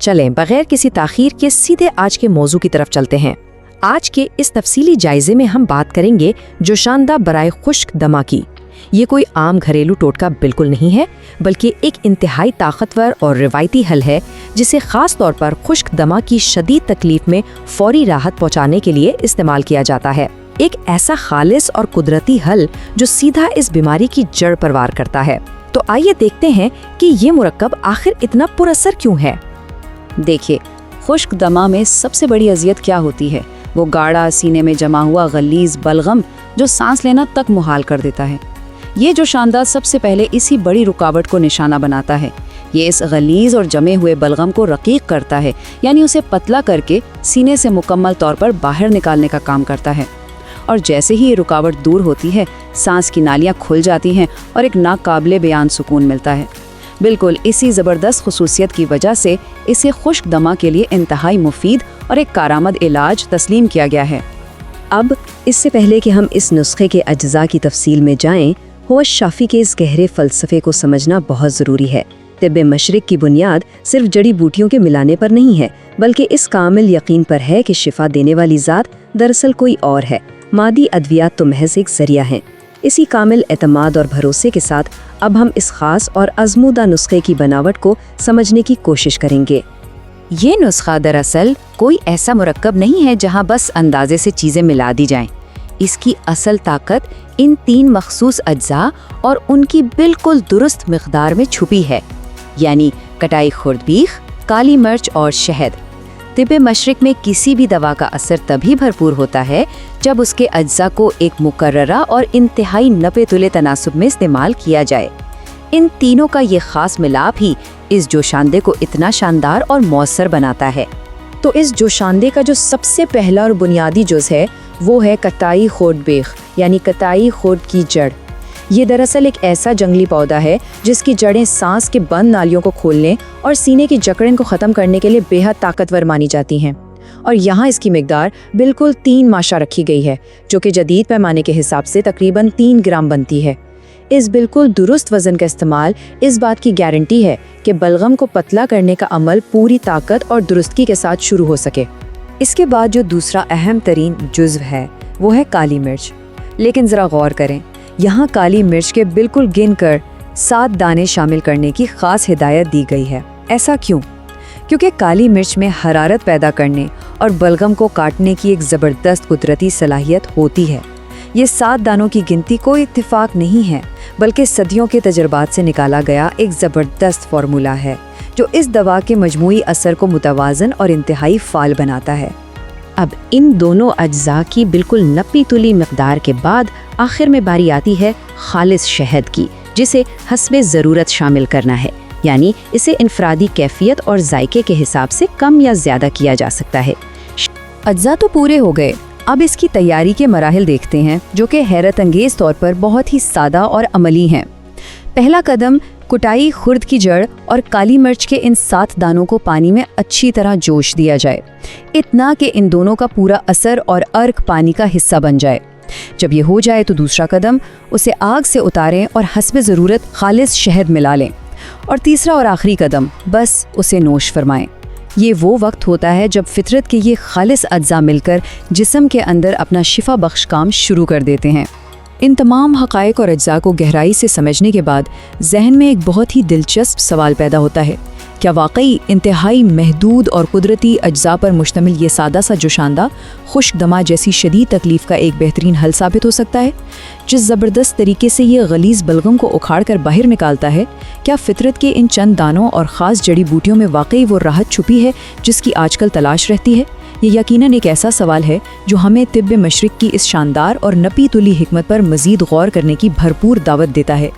चलें बगैर किसी ताखीर के सीधे आज के मौजू की तरफ चलते हैं। आज के इस तफसीली जायजे में हम बात करेंगे जोशानदा बराए खुश्क दमा की। ये कोई आम घरेलू टोटका बिल्कुल नहीं है, बल्कि एक इंतहाई ताकतवर और रिवायती हल है जिसे ख़ास तौर पर खुश्क दमा की शदीद तकलीफ में फौरी राहत पहुंचाने के लिए इस्तेमाल किया जाता है। एक ऐसा खालिस और कुदरती हल जो सीधा इस बीमारी की जड़ पर वार करता है। तो आइए देखते हैं कि ये मुरक्कब आखिर इतना पुरअसर क्यों है। देखिए, खुश्क दमा में सबसे बड़ी अजियत क्या होती है? वो गाढ़ा सीने में जमा हुआ गलीज बलगम जो सांस लेना तक मुहाल कर देता है। ये जोशानदा सबसे पहले इसी बड़ी रुकावट को निशाना बनाता है। ये इस गलीज और जमे हुए बलगम को रकीक करता है, यानी उसे पतला करके सीने से मुकम्मल तौर पर बाहर निकालने का काम करता है। और जैसे ही ये रुकावट दूर होती है, सांस की नालियाँ खुल जाती हैं और एक नाकाबिले बयान सुकून मिलता है। बिल्कुल इसी ज़बरदस्त खुसूसियत की वजह से इसे खुश्क दमा के लिए इंतहाई मुफीद और एक कारामद इलाज तस्लीम किया गया है। अब इससे पहले कि हम इस नुस्खे के अज्जा की तफसील में जाएं, होश शाफी के इस गहरे फ़लसफ़े को समझना बहुत ज़रूरी है। तिब्बे मशरिक की बुनियाद सिर्फ जड़ी बूटियों के मिलाने पर नहीं है, बल्कि इस कामिल यकीन पर है कि शिफा देने वाली ज़ात दरअसल कोई और है। मादी अद्वियात तो महज एक ज़रिया हैं। इसी कामिल एतमाद और भरोसे के साथ अब हम इस खास और आज़मूदा नुस्खे की बनावट को समझने की कोशिश करेंगे। ये नुस्खा दरअसल कोई ऐसा मुरक्कब नहीं है जहाँ बस अंदाजे से चीज़ें मिला दी जाएं। इसकी असल ताकत इन 3 मखसूस अज्जा और उनकी बिल्कुल दुरुस्त मिक़दार में छुपी है, यानी कटाई खुर्दबीख, काली मिर्च और शहद। तिब्बे मशरिक में किसी भी दवा का असर तभी भरपूर होता है जब उसके अज्जा को एक मुकर्ररा और इंतहाई नपे-तुले तनासुब में इस्तेमाल किया जाए। इन तीनों का ये खास मिलाप ही इस जोशानदे को इतना शानदार और मौसर बनाता है। तो इस जोशानदे का जो सबसे पहला और बुनियादी जुज़ है वो है कताई खुर्दबीख, यानी कताई खुर्द की जड़। ये दरअसल एक ऐसा जंगली पौधा है जिसकी जड़ें सांस के बंद नालियों को खोलने और सीने की जकड़न को ख़त्म करने के लिए बेहद ताकतवर मानी जाती हैं। और यहाँ इसकी मिकदार बिल्कुल 3 माशा रखी गई है, जो कि जदीद पैमाने के हिसाब से तकरीबन 3 ग्राम बनती है। इस बिल्कुल दुरुस्त वज़न का इस्तेमाल इस बात की गारंटी है कि बलगम को पतला करने का अमल पूरी ताकत और दुरुस्ती के साथ शुरू हो सके। इसके बाद जो दूसरा अहम तरीन जुज़्व है वो है काली मिर्च। लेकिन ज़रा गौर करें, यहाँ काली मिर्च के बिल्कुल गिन कर 7 दाने शामिल करने की ख़ास हिदायत दी गई है। ऐसा क्यों? क्योंकि काली मिर्च में हरारत पैदा करने और बलगम को काटने की एक ज़बरदस्त कुदरती सलाहियत होती है। ये 7 दानों की गिनती कोई इत्तेफाक नहीं है, बल्कि सदियों के तजुर्बात से निकाला गया एक ज़बरदस्त फार्मूला है जो इस दवा के मजमूई असर को मुतवाज़न और इंतहाई फ़ाल बनाता है। अब इन दोनों अज्जा की बिल्कुल नपी तुली मिक़दार के बाद आखिर में बारी आती है खालिस शहद की, जिसे हस्बे ज़रूरत शामिल करना है, यानी इसे इनफरादी कैफियत और जायके के हिसाब से कम या ज़्यादा किया जा सकता है। अज्जा तो पूरे हो गए, अब इसकी तैयारी के मराहिल देखते हैं जो कि हैरत अंगेज़ तौर पर बहुत ही सादा और अमली हैं। पहला कदम, कुटाई खुर्द की जड़ और काली मिर्च के इन 7 दानों को पानी में अच्छी तरह जोश दिया जाए, इतना कि इन दोनों का पूरा असर और अर्क पानी का हिस्सा बन जाए। जब ये हो जाए तो दूसरा कदम, उसे आग से उतारें और हस्बे ज़रूरत खालिस शहद मिला लें। और तीसरा और आखिरी कदम, बस उसे नोश फरमाएं। ये वो वक्त होता है जब फितरत के ये खालिस अज्जा मिलकर जिस्म के अंदर अपना शिफा बख्श काम शुरू कर देते हैं। इन तमाम हक़ाइक़ और अज्जा को गहराई से समझने के बाद जहन में एक बहुत ही दिलचस्प सवाल पैदा होता है, क्या वाकई इंतहाई महदूद और कुदरती अज्जा पर मुश्तमिल ये सादा सा जोशानदा खुश्क दमा जैसी शदीद तकलीफ़ का एक बेहतरीन हल साबित हो सकता है? जिस ज़बरदस्त तरीके से ये गलीज़ बलगम को उखाड़ कर बाहर निकालता है, क्या फितरत के इन चंद दानों और ख़ास जड़ी बूटियों में वाकई वो राहत छुपी है जिसकी आजकल तलाश रहती है? ये यकीनन एक ऐसा सवाल है जो हमें तिब्बे मशरिक की इस शानदार और नपी तुली हिकमत पर मज़ीद गौर करने की भरपूर दावत देता है।